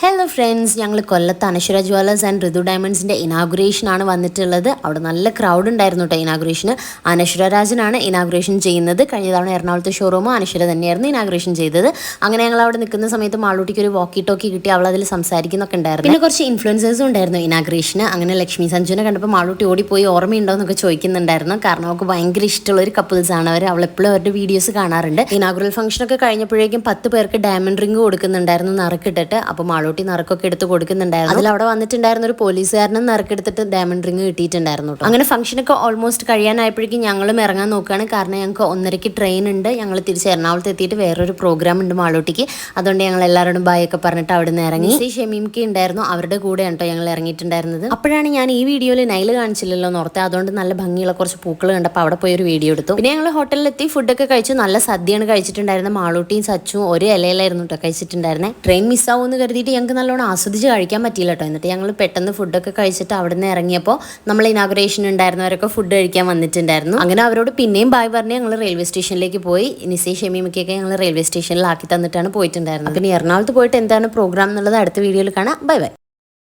Hello friends, ഞങ്ങൾ കൊല്ലത്ത് അനശ്വര Jewellers and ഋതു ഡയമണ്ട്സിൻ്റെ ഇനാഗുറേഷനാണ് വന്നിട്ടുള്ളത്. അവിടെ നല്ല ക്രൗഡ് ഉണ്ടായിരുന്നു കേട്ടോ ഇനാഗുറേഷന്. അനശ്വര രാജനാണ് ഇനാഗുറേഷൻ ചെയ്യുന്നത്. കഴിഞ്ഞ തവണ എറണാകുളത്തെ ഷോറൂമും അനശ്വര തന്നെയായിരുന്നു ഇനാഗുറേഷൻ ചെയ്തത്. അങ്ങനെ ഞങ്ങൾ അവിടെ നിൽക്കുന്ന സമയത്ത് മാളൂട്ടിക്ക് ഒരു വോക്കി ടോക്കി കിട്ടി. അവൾ അതിൽ സംസാരിക്കുന്നൊക്കെ ഉണ്ടായിരുന്നു. പിന്നെ കുറച്ച് ഇൻഫ്ലുവൻസേഴ്സും ഉണ്ടായിരുന്നു ഇനാഗുറേഷന്. അങ്ങനെ ലക്ഷ്മി സഞ്ജുവിനെ കണ്ടപ്പോൾ മാളൂട്ടി ഓടിപ്പോയി ഓർമ്മയുണ്ടോ എന്നൊക്കെ ചോദിക്കുന്നുണ്ടായിരുന്നു. കാരണം അവൾക്ക് ഭയങ്കര ഇഷ്ടമുള്ള ഒരു കപ്പിൾസ് ആണ് അവർ. അവളെപ്പോഴും അവരുടെ വീഡിയോസ് കാണാറുണ്ട്. ഇനാഗുറൽ ഫംഗ്ഷനൊക്കെ കഴിഞ്ഞപ്പോഴേക്കും 10 പേർക്ക് ഡയമണ്ട് റിംഗ് കൊടുക്കുന്നുണ്ടായിരുന്നു നറുക്കിട്ടിട്ട്. അപ്പോൾ മാളൂട്ടി നറുക്കൊക്കെ എടുത്ത് കൊടുക്കുന്നുണ്ടായിരുന്നു. അതിൽ അവിടെ വന്നിട്ടുണ്ടായിരുന്ന ഒരു പോലീസുകാരനും നറുക്കെടുത്തിട്ട് ഡയമണ്ട് റിംഗ് കിട്ടിയിട്ടുണ്ടായിരുന്നു. അങ്ങനെ ഫംഗ്ഷനൊക്കെ ഓൾമോസ്റ്റ് കഴിയാനായപ്പോഴേക്കും ഞങ്ങളും ഇറങ്ങാൻ നോക്കുകയാണ്. കാരണം ഞങ്ങൾക്ക് 1:30 ട്രെയിൻ ഉണ്ട്. ഞങ്ങൾ തിരിച്ച് എറണാകുളത്ത് എത്തിയിട്ട് വേറൊരു പ്രോഗ്രാം ഉണ്ട് മാളൂട്ടിക്ക്. അതുകൊണ്ട് ഞങ്ങൾ എല്ലാവരോടും ബായ് ഒക്കെ പറഞ്ഞിട്ട് അവിടെ നിന്ന് ഇറങ്ങി. ഷെമീംക്ക് ഉണ്ടായിരുന്നു, അവരുടെ കൂടെ കേട്ടോ ഞങ്ങൾ ഇറങ്ങിയിട്ടുണ്ടായിരുന്നത്. അപ്പോഴാണ് ഞാൻ ഈ വീഡിയോയിൽ നൈല് കാണിച്ചില്ലല്ലോ നോർത്തെ. അതുകൊണ്ട് നല്ല ഭംഗിയുള്ള കുറച്ച് പൂക്കൾ കണ്ടപ്പോൾ അവിടെ പോയി ഒരു വീഡിയോ എടുത്തു. പിന്നെ ഞങ്ങൾ ഹോട്ടലിലെത്തി ഫുഡൊക്കെ കഴിച്ചു. നല്ല സദ്യയാണ് കഴിച്ചിട്ടുണ്ടായിരുന്നത്. മാളൂട്ടിയും സച്ചും ഒരു ഇലയിലായിരുന്നു കേട്ടോ കഴിച്ചിട്ടുണ്ടായിരുന്നത്. ട്രെയിൻ മിസ്സാവുമെന്ന് കരുതിയിട്ട് ഞങ്ങൾക്ക് നല്ലോണം ആസ്വദിച്ച് കഴിക്കാൻ പറ്റിയില്ല കേട്ടോ. എന്നിട്ട് ഞങ്ങൾ പെട്ടെന്ന് ഫുഡൊക്കെ കഴിച്ചിട്ട് അവിടെ നിന്ന് ഇറങ്ങിയപ്പോൾ നമ്മൾ ഇനാഗുറേഷൻ ഉണ്ടായിരുന്നവരൊക്കെ ഫുഡ് കഴിക്കാൻ വന്നിട്ടുണ്ടായിരുന്നു. അങ്ങനെ അവരോട് പിന്നെയും ബായ് പറഞ്ഞ് ഞങ്ങൾ റെയിൽവേ സ്റ്റേഷനിലേക്ക് പോയി. നിസൈ ഷെമീമൊക്കെ ഞങ്ങൾ റെയിൽവേ സ്റ്റേഷനിൽ ആക്കി തന്നിട്ടാണ് പോയിട്ടുണ്ടായിരുന്നത്. പിന്നെ എറണാകുളത്ത് പോയിട്ട് എന്താണ് പ്രോഗ്രാം എന്നുള്ളത് അടുത്ത വീഡിയോയിൽ കാണാം. Bye bye.